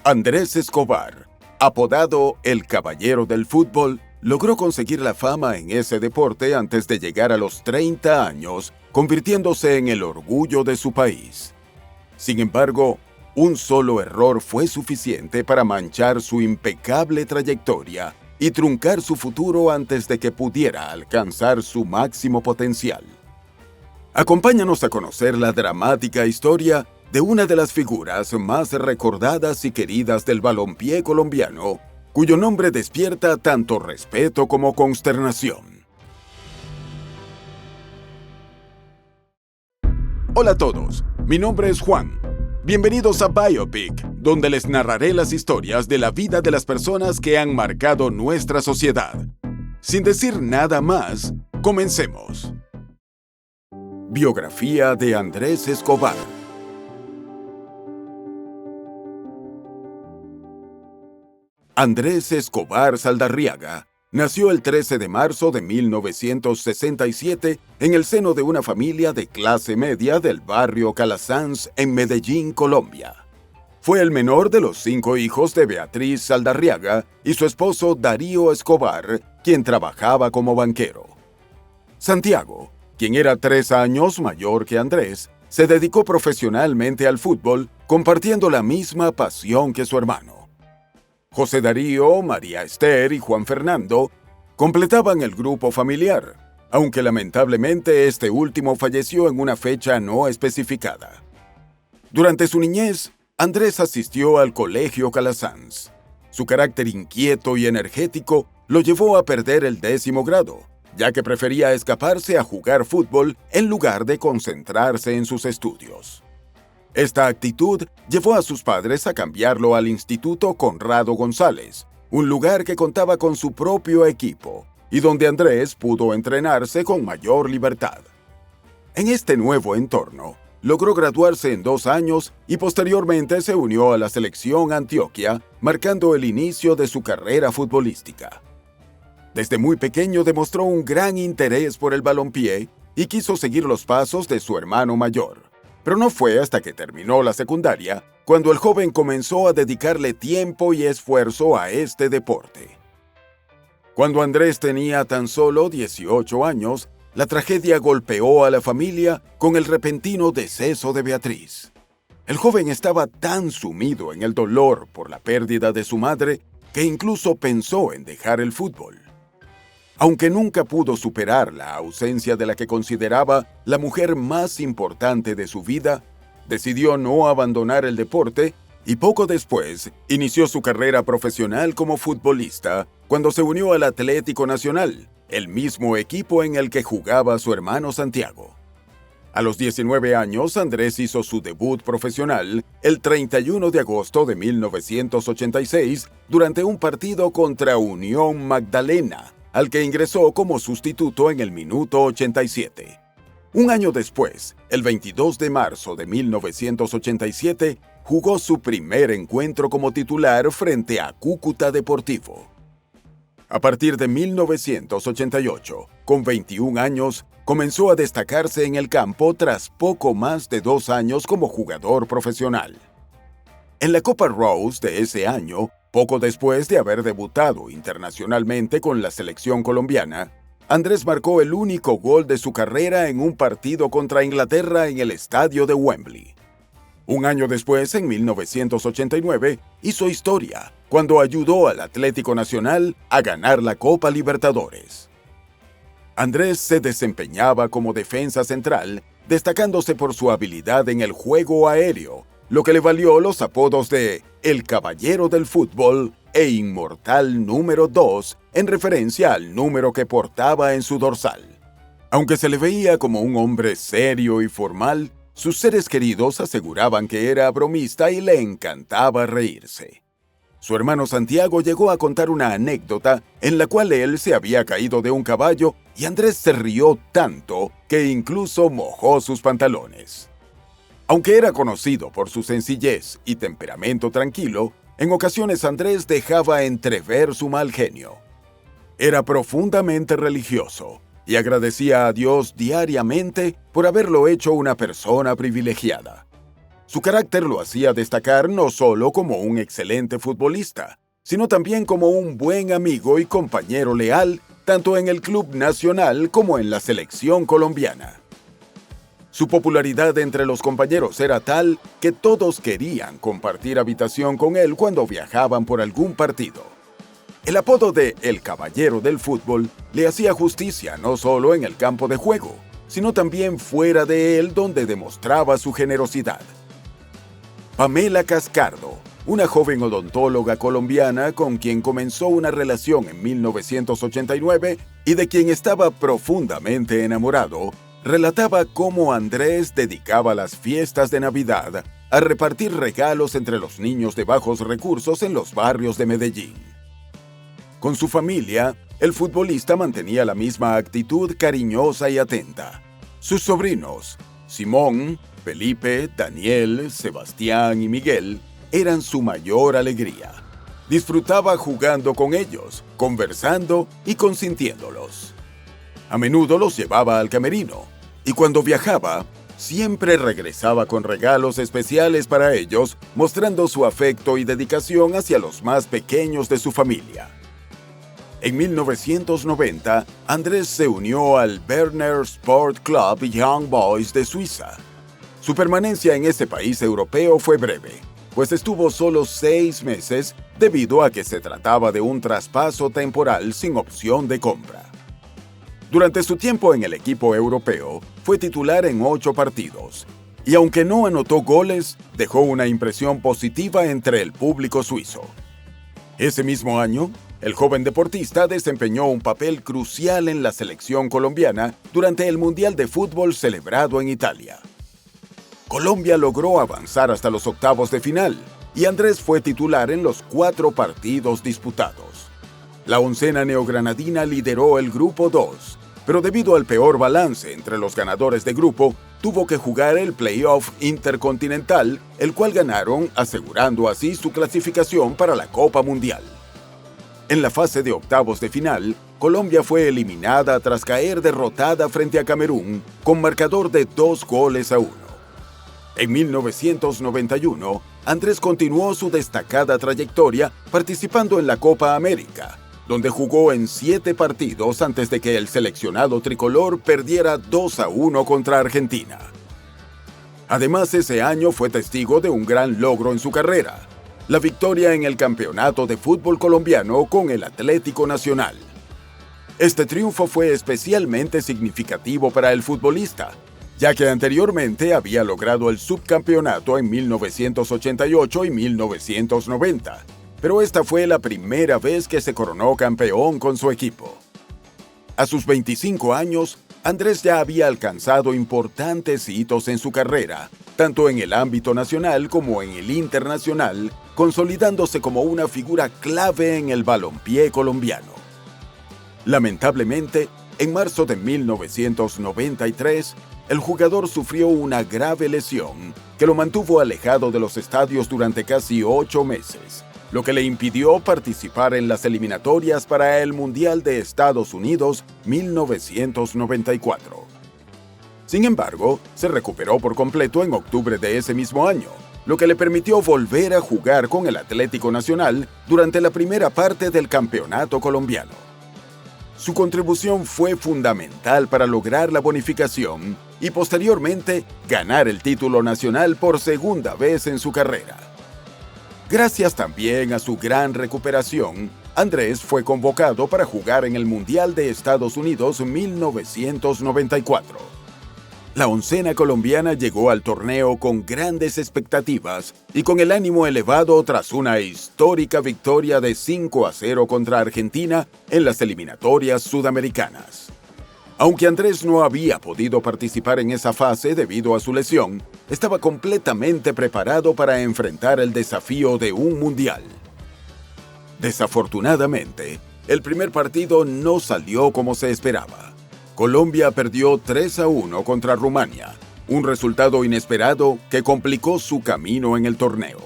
Andrés Escobar, apodado el Caballero del Fútbol, logró conseguir la fama en ese deporte antes de llegar a los 30 años, convirtiéndose en el orgullo de su país. Sin embargo, un solo error fue suficiente para manchar su impecable trayectoria y truncar su futuro antes de que pudiera alcanzar su máximo potencial. Acompáñanos a conocer la dramática historia de una de las figuras más recordadas y queridas del balompié colombiano, cuyo nombre despierta tanto respeto como consternación. Hola a todos, mi nombre es Juan. Bienvenidos a Biopic, donde les narraré las historias de la vida de las personas que han marcado nuestra sociedad. Sin decir nada más, comencemos. Biografía de Andrés Escobar. Andrés Escobar Saldarriaga nació el 13 de marzo de 1967 en el seno de una familia de clase media del barrio Calasanz en Medellín, Colombia. Fue el menor de los 5 hijos de Beatriz Saldarriaga y su esposo Darío Escobar, quien trabajaba como banquero. Santiago, quien era 3 años mayor que Andrés, se dedicó profesionalmente al fútbol, compartiendo la misma pasión que su hermano. José Darío, María Esther y Juan Fernando completaban el grupo familiar, aunque lamentablemente este último falleció en una fecha no especificada. Durante su niñez, Andrés asistió al Colegio Calasanz. Su carácter inquieto y energético lo llevó a perder el 10º grado, ya que prefería escaparse a jugar fútbol en lugar de concentrarse en sus estudios. Esta actitud llevó a sus padres a cambiarlo al Instituto Conrado González, un lugar que contaba con su propio equipo y donde Andrés pudo entrenarse con mayor libertad. En este nuevo entorno, logró graduarse en 2 años y posteriormente se unió a la selección Antioquia, marcando el inicio de su carrera futbolística. Desde muy pequeño demostró un gran interés por el balompié y quiso seguir los pasos de su hermano mayor. Pero no fue hasta que terminó la secundaria cuando el joven comenzó a dedicarle tiempo y esfuerzo a este deporte. Cuando Andrés tenía tan solo 18 años, la tragedia golpeó a la familia con el repentino deceso de Beatriz. El joven estaba tan sumido en el dolor por la pérdida de su madre que incluso pensó en dejar el fútbol. Aunque nunca pudo superar la ausencia de la que consideraba la mujer más importante de su vida, decidió no abandonar el deporte y poco después inició su carrera profesional como futbolista cuando se unió al Atlético Nacional, el mismo equipo en el que jugaba su hermano Santiago. A los 19 años, Andrés hizo su debut profesional el 31 de agosto de 1986 durante un partido contra Unión Magdalena, al que ingresó como sustituto en el minuto 87. Un año después, el 22 de marzo de 1987, jugó su primer encuentro como titular frente a Cúcuta Deportivo. A partir de 1988, con 21 años, comenzó a destacarse en el campo tras poco más de 2 años como jugador profesional. En la Copa Rose de ese año, poco después de haber debutado internacionalmente con la selección colombiana, Andrés marcó el único gol de su carrera en un partido contra Inglaterra en el estadio de Wembley. Un año después, en 1989, hizo historia cuando ayudó al Atlético Nacional a ganar la Copa Libertadores. Andrés se desempeñaba como defensa central, destacándose por su habilidad en el juego aéreo, lo que le valió los apodos de El Caballero del Fútbol e Inmortal número 2, en referencia al número que portaba en su dorsal. Aunque se le veía como un hombre serio y formal, sus seres queridos aseguraban que era bromista y le encantaba reírse. Su hermano Santiago llegó a contar una anécdota en la cual él se había caído de un caballo y Andrés se rió tanto que incluso mojó sus pantalones. Aunque era conocido por su sencillez y temperamento tranquilo, en ocasiones Andrés dejaba entrever su mal genio. Era profundamente religioso y agradecía a Dios diariamente por haberlo hecho una persona privilegiada. Su carácter lo hacía destacar no solo como un excelente futbolista, sino también como un buen amigo y compañero leal, tanto en el club nacional como en la selección colombiana. Su popularidad entre los compañeros era tal que todos querían compartir habitación con él cuando viajaban por algún partido. El apodo de El Caballero del Fútbol le hacía justicia no solo en el campo de juego, sino también fuera de él, donde demostraba su generosidad. Pamela Cascardo, una joven odontóloga colombiana con quien comenzó una relación en 1989 y de quien estaba profundamente enamorado, relataba cómo Andrés dedicaba las fiestas de Navidad a repartir regalos entre los niños de bajos recursos en los barrios de Medellín. Con su familia, el futbolista mantenía la misma actitud cariñosa y atenta. Sus sobrinos, Simón, Felipe, Daniel, Sebastián y Miguel, eran su mayor alegría. Disfrutaba jugando con ellos, conversando y consintiéndolos. A menudo los llevaba al camerino, y cuando viajaba, siempre regresaba con regalos especiales para ellos, mostrando su afecto y dedicación hacia los más pequeños de su familia. En 1990, Andrés se unió al Werner Sport Club Young Boys de Suiza. Su permanencia en ese país europeo fue breve, pues estuvo solo 6 meses debido a que se trataba de un traspaso temporal sin opción de compra. Durante su tiempo en el equipo europeo, fue titular en 8 partidos, y aunque no anotó goles, dejó una impresión positiva entre el público suizo. Ese mismo año, el joven deportista desempeñó un papel crucial en la selección colombiana durante el Mundial de Fútbol celebrado en Italia. Colombia logró avanzar hasta los octavos de final, y Andrés fue titular en los 4 partidos disputados. La oncena neogranadina lideró el Grupo 2, pero debido al peor balance entre los ganadores de grupo, tuvo que jugar el playoff intercontinental, el cual ganaron, asegurando así su clasificación para la Copa Mundial. En la fase de octavos de final, Colombia fue eliminada tras caer derrotada frente a Camerún con marcador de 2-1. En 1991, Andrés continuó su destacada trayectoria participando en la Copa América, donde jugó en 7 partidos antes de que el seleccionado tricolor perdiera 2-1 contra Argentina. Además, ese año fue testigo de un gran logro en su carrera: la victoria en el Campeonato de Fútbol Colombiano con el Atlético Nacional. Este triunfo fue especialmente significativo para el futbolista, ya que anteriormente había logrado el subcampeonato en 1988 y 1990, pero esta fue la primera vez que se coronó campeón con su equipo. A sus 25 años, Andrés ya había alcanzado importantes hitos en su carrera, tanto en el ámbito nacional como en el internacional, consolidándose como una figura clave en el balompié colombiano. Lamentablemente, en marzo de 1993, el jugador sufrió una grave lesión que lo mantuvo alejado de los estadios durante casi 8 meses, lo que le impidió participar en las eliminatorias para el Mundial de Estados Unidos 1994. Sin embargo, se recuperó por completo en octubre de ese mismo año, lo que le permitió volver a jugar con el Atlético Nacional durante la primera parte del campeonato colombiano. Su contribución fue fundamental para lograr la bonificación y posteriormente ganar el título nacional por segunda vez en su carrera. Gracias también a su gran recuperación, Andrés fue convocado para jugar en el Mundial de Estados Unidos 1994. La oncena colombiana llegó al torneo con grandes expectativas y con el ánimo elevado tras una histórica victoria de 5-0 contra Argentina en las eliminatorias sudamericanas. Aunque Andrés no había podido participar en esa fase debido a su lesión, estaba completamente preparado para enfrentar el desafío de un mundial. Desafortunadamente, el primer partido no salió como se esperaba. Colombia perdió 3-1 contra Rumania, un resultado inesperado que complicó su camino en el torneo.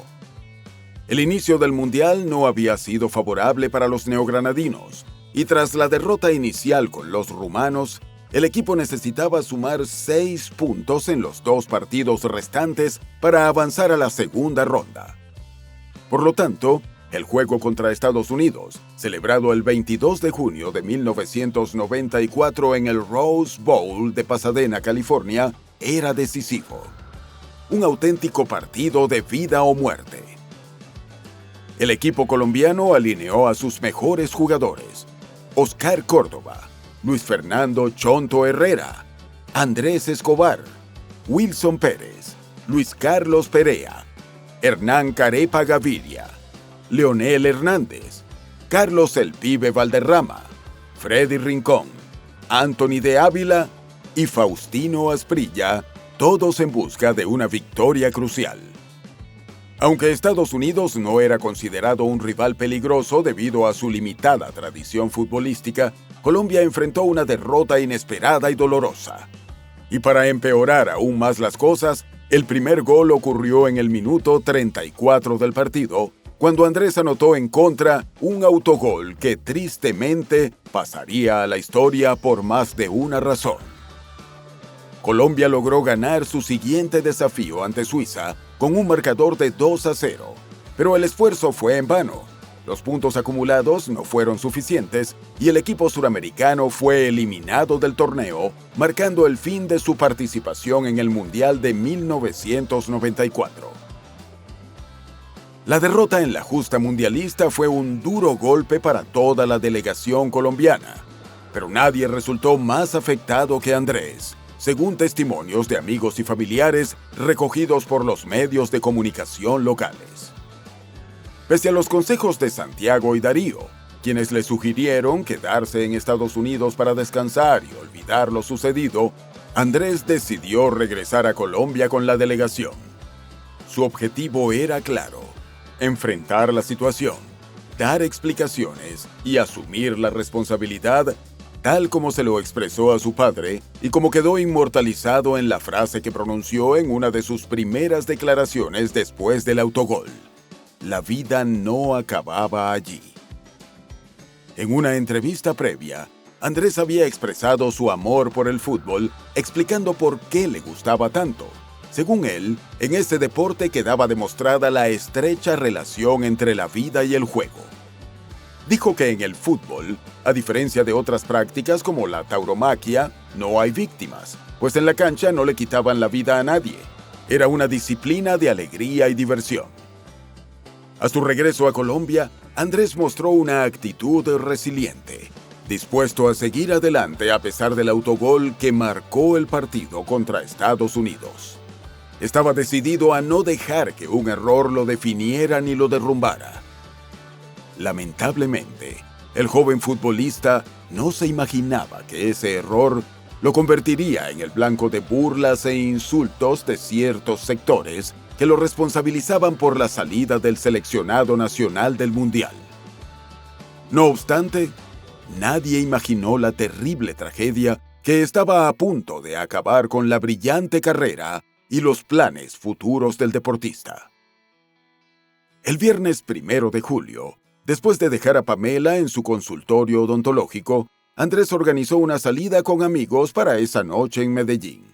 El inicio del mundial no había sido favorable para los neogranadinos, y tras la derrota inicial con los rumanos, el equipo necesitaba sumar 6 puntos en los 2 partidos restantes para avanzar a la segunda ronda. Por lo tanto, el juego contra Estados Unidos, celebrado el 22 de junio de 1994 en el Rose Bowl de Pasadena, California, era decisivo. Un auténtico partido de vida o muerte. El equipo colombiano alineó a sus mejores jugadores: Oscar Córdoba, Luis Fernando Chonto Herrera, Andrés Escobar, Wilson Pérez, Luis Carlos Perea, Hernán Carepa Gaviria, Leonel Hernández, Carlos El Pibe Valderrama, Freddy Rincón, Anthony de Ávila y Faustino Asprilla, todos en busca de una victoria crucial. Aunque Estados Unidos no era considerado un rival peligroso debido a su limitada tradición futbolística, Colombia enfrentó una derrota inesperada y dolorosa. Y para empeorar aún más las cosas, el primer gol ocurrió en el minuto 34 del partido, cuando Andrés anotó en contra un autogol que tristemente pasaría a la historia por más de una razón. Colombia logró ganar su siguiente desafío ante Suiza con un marcador de 2-0, pero el esfuerzo fue en vano. Los puntos acumulados no fueron suficientes y el equipo suramericano fue eliminado del torneo, marcando el fin de su participación en el Mundial de 1994. La derrota en la justa mundialista fue un duro golpe para toda la delegación colombiana, pero nadie resultó más afectado que Andrés, según testimonios de amigos y familiares recogidos por los medios de comunicación locales. Pese a los consejos de Santiago y Darío, quienes le sugirieron quedarse en Estados Unidos para descansar y olvidar lo sucedido, Andrés decidió regresar a Colombia con la delegación. Su objetivo era claro: enfrentar la situación, dar explicaciones y asumir la responsabilidad, tal como se lo expresó a su padre y como quedó inmortalizado en la frase que pronunció en una de sus primeras declaraciones después del autogol: la vida no acababa allí. En una entrevista previa, Andrés había expresado su amor por el fútbol, explicando por qué le gustaba tanto. Según él, en este deporte quedaba demostrada la estrecha relación entre la vida y el juego. Dijo que en el fútbol, a diferencia de otras prácticas como la tauromaquia, no hay víctimas, pues en la cancha no le quitaban la vida a nadie. Era una disciplina de alegría y diversión. A su regreso a Colombia, Andrés mostró una actitud resiliente, dispuesto a seguir adelante a pesar del autogol que marcó el partido contra Estados Unidos. Estaba decidido a no dejar que un error lo definiera ni lo derrumbara. Lamentablemente, el joven futbolista no se imaginaba que ese error lo convertiría en el blanco de burlas e insultos de ciertos sectores que lo responsabilizaban por la salida del seleccionado nacional del Mundial. No obstante, nadie imaginó la terrible tragedia que estaba a punto de acabar con la brillante carrera y los planes futuros del deportista. El viernes 1 de julio, después de dejar a Pamela en su consultorio odontológico, Andrés organizó una salida con amigos para esa noche en Medellín.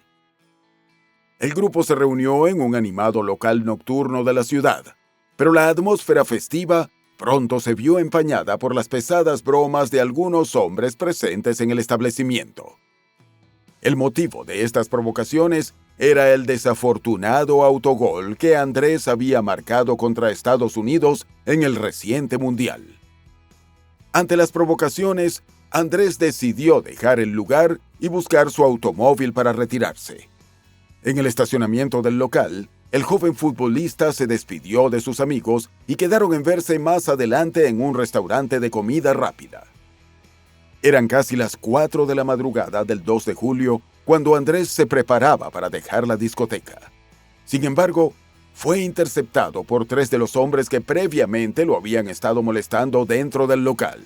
El grupo se reunió en un animado local nocturno de la ciudad, pero la atmósfera festiva pronto se vio empañada por las pesadas bromas de algunos hombres presentes en el establecimiento. El motivo de estas provocaciones era el desafortunado autogol que Andrés había marcado contra Estados Unidos en el reciente Mundial. Ante las provocaciones, Andrés decidió dejar el lugar y buscar su automóvil para retirarse. En el estacionamiento del local, el joven futbolista se despidió de sus amigos y quedaron en verse más adelante en un restaurante de comida rápida. Eran casi las 4 de la madrugada del 2 de julio cuando Andrés se preparaba para dejar la discoteca. Sin embargo, fue interceptado por 3 de los hombres que previamente lo habían estado molestando dentro del local.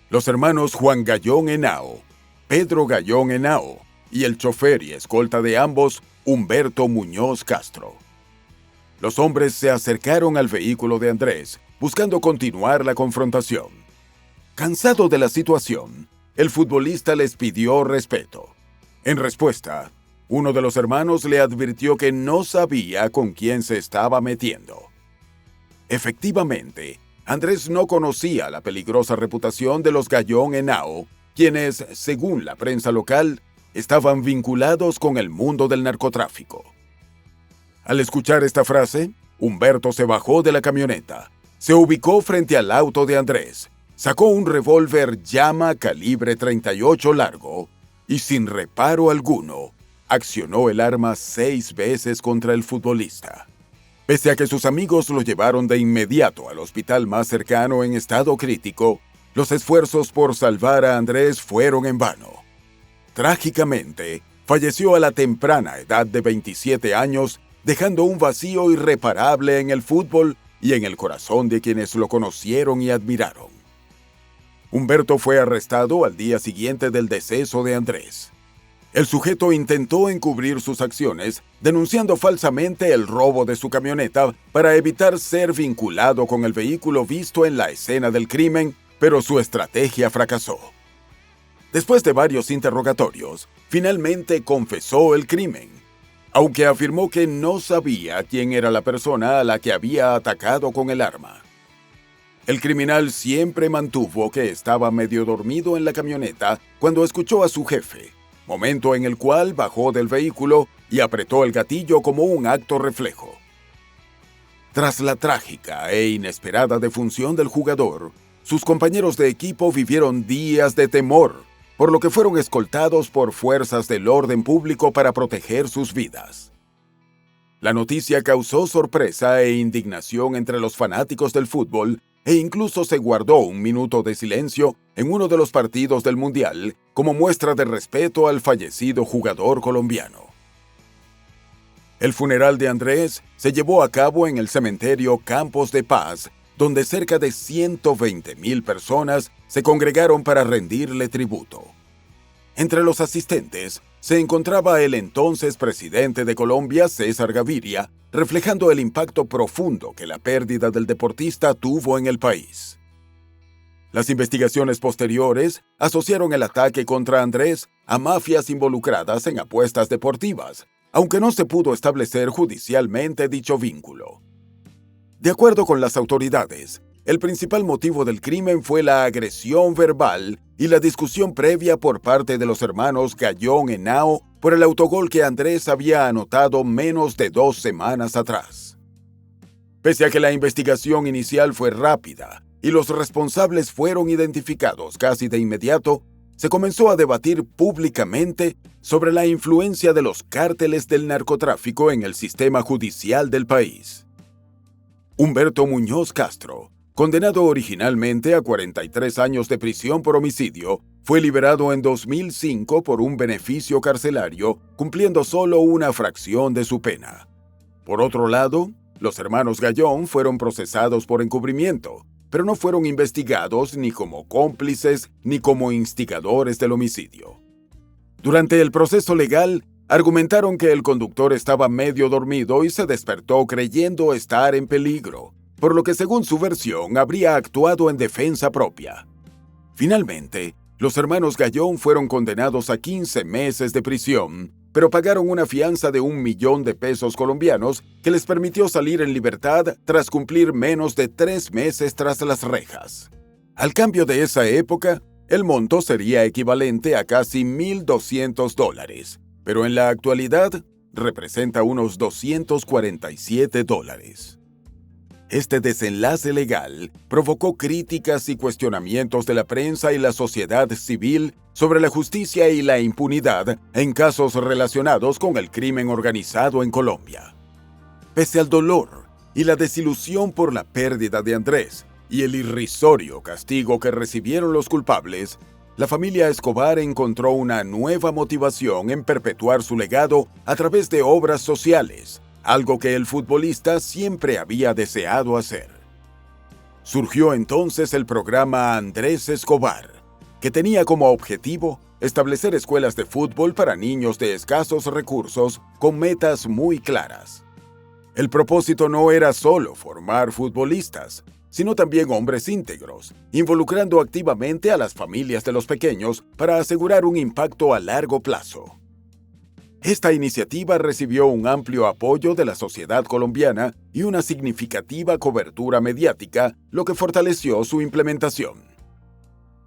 Los hermanos Juan Gallón Henao, Pedro Gallón Henao y el chofer y escolta de ambos, Humberto Muñoz Castro. Los hombres se acercaron al vehículo de Andrés, buscando continuar la confrontación. Cansado de la situación, el futbolista les pidió respeto. En respuesta, uno de los hermanos le advirtió que no sabía con quién se estaba metiendo. Efectivamente, Andrés no conocía la peligrosa reputación de los Gallón Henao, quienes, según la prensa local, estaban vinculados con el mundo del narcotráfico. Al escuchar esta frase, Humberto se bajó de la camioneta, se ubicó frente al auto de Andrés, sacó un revólver llama calibre 38 largo y, sin reparo alguno, accionó el arma 6 veces contra el futbolista. Pese a que sus amigos lo llevaron de inmediato al hospital más cercano en estado crítico, los esfuerzos por salvar a Andrés fueron en vano. Trágicamente, falleció a la temprana edad de 27 años, dejando un vacío irreparable en el fútbol y en el corazón de quienes lo conocieron y admiraron. Humberto fue arrestado al día siguiente del deceso de Andrés. El sujeto intentó encubrir sus acciones, denunciando falsamente el robo de su camioneta para evitar ser vinculado con el vehículo visto en la escena del crimen, pero su estrategia fracasó. Después de varios interrogatorios, finalmente confesó el crimen, aunque afirmó que no sabía quién era la persona a la que había atacado con el arma. El criminal siempre mantuvo que estaba medio dormido en la camioneta cuando escuchó a su jefe, momento en el cual bajó del vehículo y apretó el gatillo como un acto reflejo. Tras la trágica e inesperada defunción del jugador, sus compañeros de equipo vivieron días de temor, por lo que fueron escoltados por fuerzas del orden público para proteger sus vidas. La noticia causó sorpresa e indignación entre los fanáticos del fútbol e incluso se guardó un minuto de silencio en uno de los partidos del Mundial como muestra de respeto al fallecido jugador colombiano. El funeral de Andrés se llevó a cabo en el cementerio Campos de Paz, donde cerca de 120,000 personas se congregaron para rendirle tributo. Entre los asistentes se encontraba el entonces presidente de Colombia, César Gaviria, reflejando el impacto profundo que la pérdida del deportista tuvo en el país. Las investigaciones posteriores asociaron el ataque contra Andrés a mafias involucradas en apuestas deportivas, aunque no se pudo establecer judicialmente dicho vínculo. De acuerdo con las autoridades, el principal motivo del crimen fue la agresión verbal y la discusión previa por parte de los hermanos Gallón Henao por el autogol que Andrés había anotado menos de 2 semanas atrás. Pese a que la investigación inicial fue rápida y los responsables fueron identificados casi de inmediato, se comenzó a debatir públicamente sobre la influencia de los cárteles del narcotráfico en el sistema judicial del país. Humberto Muñoz Castro, condenado originalmente a 43 años de prisión por homicidio, fue liberado en 2005 por un beneficio carcelario, cumpliendo solo una fracción de su pena. Por otro lado, los hermanos Gallón fueron procesados por encubrimiento, pero no fueron investigados ni como cómplices ni como instigadores del homicidio. Durante el proceso legal, argumentaron que el conductor estaba medio dormido y se despertó creyendo estar en peligro, por lo que según su versión habría actuado en defensa propia. Finalmente, los hermanos Gallón fueron condenados a 15 meses de prisión, pero pagaron una fianza de 1 millón de pesos colombianos que les permitió salir en libertad tras cumplir menos de 3 meses tras las rejas. Al cambio de esa época, el monto sería equivalente a casi $1,200, pero en la actualidad representa unos $247. Este desenlace legal provocó críticas y cuestionamientos de la prensa y la sociedad civil sobre la justicia y la impunidad en casos relacionados con el crimen organizado en Colombia. Pese al dolor y la desilusión por la pérdida de Andrés y el irrisorio castigo que recibieron los culpables, la familia Escobar encontró una nueva motivación en perpetuar su legado a través de obras sociales, algo que el futbolista siempre había deseado hacer. Surgió entonces el programa Andrés Escobar, que tenía como objetivo establecer escuelas de fútbol para niños de escasos recursos con metas muy claras. El propósito no era solo formar futbolistas, sino también hombres íntegros, involucrando activamente a las familias de los pequeños para asegurar un impacto a largo plazo. Esta iniciativa recibió un amplio apoyo de la sociedad colombiana y una significativa cobertura mediática, lo que fortaleció su implementación.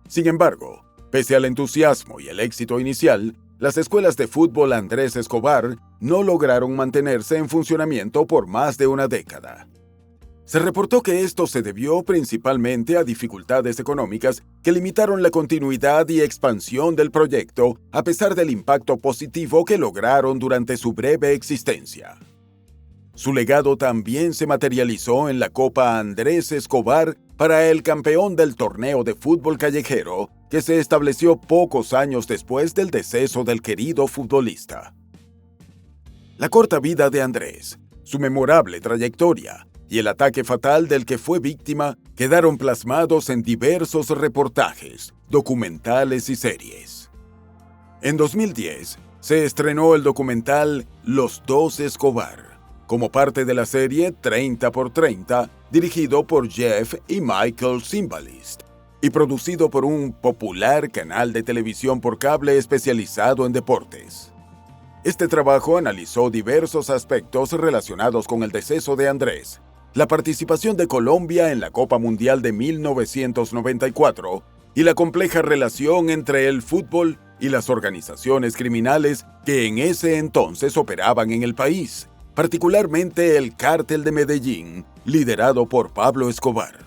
Sin embargo, pese al entusiasmo y el éxito inicial, las escuelas de fútbol Andrés Escobar no lograron mantenerse en funcionamiento por más de una década. Se reportó que esto se debió principalmente a dificultades económicas que limitaron la continuidad y expansión del proyecto a pesar del impacto positivo que lograron durante su breve existencia. Su legado también se materializó en la Copa Andrés Escobar para el campeón del torneo de fútbol callejero, que se estableció pocos años después del deceso del querido futbolista. La corta vida de Andrés, su memorable trayectoria y el ataque fatal del que fue víctima quedaron plasmados en diversos reportajes, documentales y series. En 2010, se estrenó el documental Los Dos Escobar, como parte de la serie 30 por 30, dirigido por Jeff y Michael Cimbalist, y producido por un popular canal de televisión por cable especializado en deportes. Este trabajo analizó diversos aspectos relacionados con el deceso de Andrés, la participación de Colombia en la Copa Mundial de 1994 y la compleja relación entre el fútbol y las organizaciones criminales que en ese entonces operaban en el país, particularmente el Cártel de Medellín, liderado por Pablo Escobar.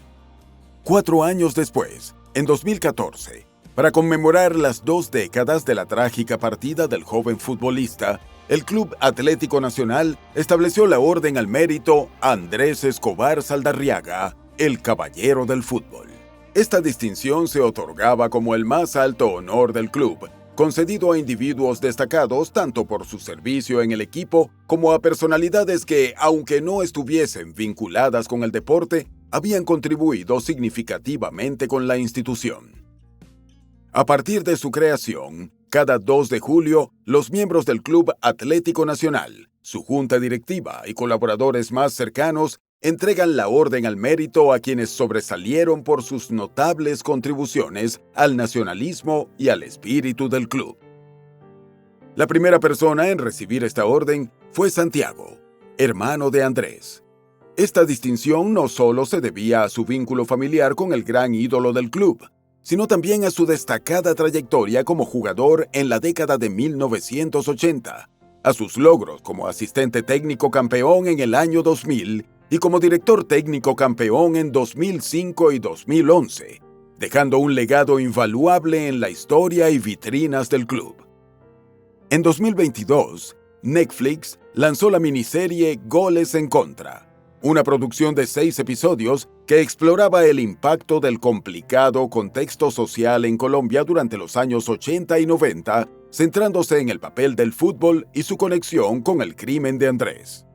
4 años después, en 2014, para conmemorar las 2 décadas de la trágica partida del joven futbolista, el Club Atlético Nacional estableció la Orden al Mérito Andrés Escobar Saldarriaga, el Caballero del Fútbol. Esta distinción se otorgaba como el más alto honor del club, concedido a individuos destacados tanto por su servicio en el equipo como a personalidades que, aunque no estuviesen vinculadas con el deporte, habían contribuido significativamente con la institución. A partir de su creación, cada 2 de julio, los miembros del Club Atlético Nacional, su junta directiva y colaboradores más cercanos entregan la Orden al Mérito a quienes sobresalieron por sus notables contribuciones al nacionalismo y al espíritu del club. La primera persona en recibir esta orden fue Santiago, hermano de Andrés. Esta distinción no solo se debía a su vínculo familiar con el gran ídolo del club, sino también a su destacada trayectoria como jugador en la década de 1980, a sus logros como asistente técnico campeón en el año 2000 y como director técnico campeón en 2005 y 2011, dejando un legado invaluable en la historia y vitrinas del club. En 2022, Netflix lanzó la miniserie Goles en Contra, una producción de 6 episodios que exploraba el impacto del complicado contexto social en Colombia durante los años 80 y 90, centrándose en el papel del fútbol y su conexión con el crimen de Andrés.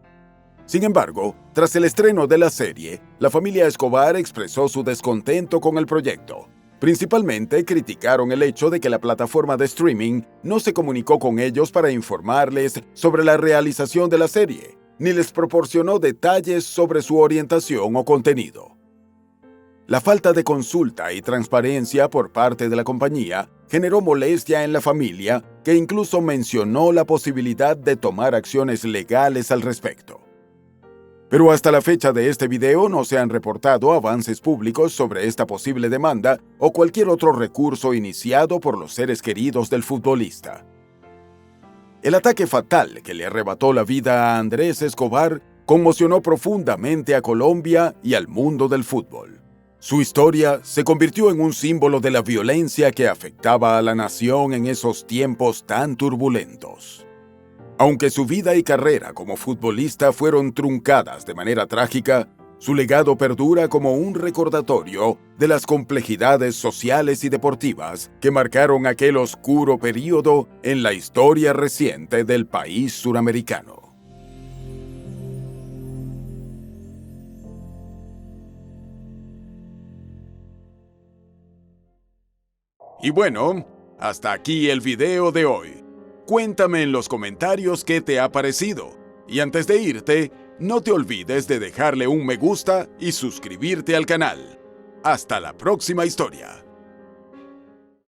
Sin embargo, tras el estreno de la serie, la familia Escobar expresó su descontento con el proyecto. Principalmente criticaron el hecho de que la plataforma de streaming no se comunicó con ellos para informarles sobre la realización de la serie, ni les proporcionó detalles sobre su orientación o contenido. La falta de consulta y transparencia por parte de la compañía generó molestia en la familia, que incluso mencionó la posibilidad de tomar acciones legales al respecto. Pero hasta la fecha de este video no se han reportado avances públicos sobre esta posible demanda o cualquier otro recurso iniciado por los seres queridos del futbolista. El ataque fatal que le arrebató la vida a Andrés Escobar conmocionó profundamente a Colombia y al mundo del fútbol. Su historia se convirtió en un símbolo de la violencia que afectaba a la nación en esos tiempos tan turbulentos. Aunque su vida y carrera como futbolista fueron truncadas de manera trágica, su legado perdura como un recordatorio de las complejidades sociales y deportivas que marcaron aquel oscuro período en la historia reciente del país suramericano. Y bueno, hasta aquí el video de hoy. Cuéntame en los comentarios qué te ha parecido. Y antes de irte, No te olvides de dejarle un me gusta y suscribirte al canal. Hasta la próxima historia.